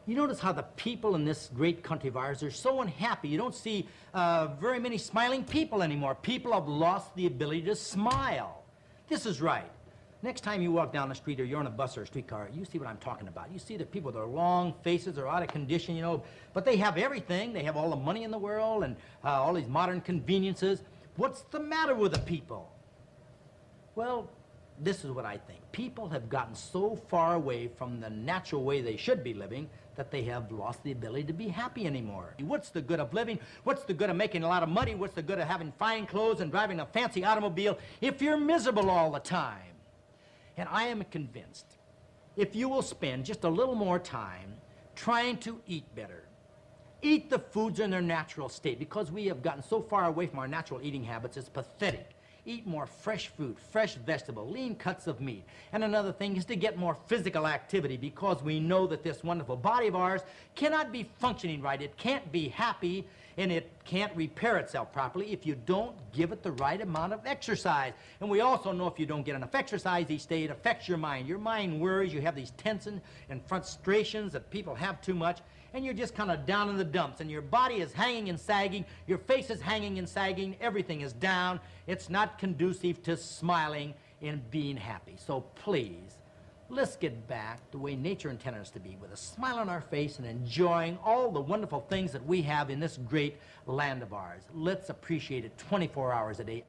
You notice how the people in this great country of ours are so unhappy. You don't see very many smiling people anymore. People have lost the ability to smile. This is right. Next time you walk down the street or you're on a bus or a streetcar, you see what I'm talking about. You see the people with their long faces are out of condition, you know, but they have everything. They have all the money in the world and all these modern conveniences. What's the matter with the people? Well, this is what I think. People have gotten so far away from the natural way they should be living that they have lost the ability to be happy anymore. What's the good of living? What's the good of making a lot of money? What's the good of having fine clothes and driving a fancy automobile if you're miserable all the time? And I am convinced if you will spend just a little more time trying to eat better, eat the foods in their natural state, because we have gotten so far away from our natural eating habits, it's pathetic. Eat more fresh fruit, fresh vegetable, lean cuts of meat. And another thing is to get more physical activity, because we know that this wonderful body of ours cannot be functioning right. It can't be happy, and it can't repair itself properly if you don't give it the right amount of exercise. And we also know if you don't get enough exercise each day, it affects your mind. Your mind worries. You have these tensions and frustrations that people have too much, and you're just kind of down in the dumps, and your body is hanging and sagging, your face is hanging and sagging, everything is down. It's not conducive to smiling and being happy. So please, let's get back the way nature intended us to be, with a smile on our face and enjoying all the wonderful things that we have in this great land of ours. Let's appreciate it 24 hours a day.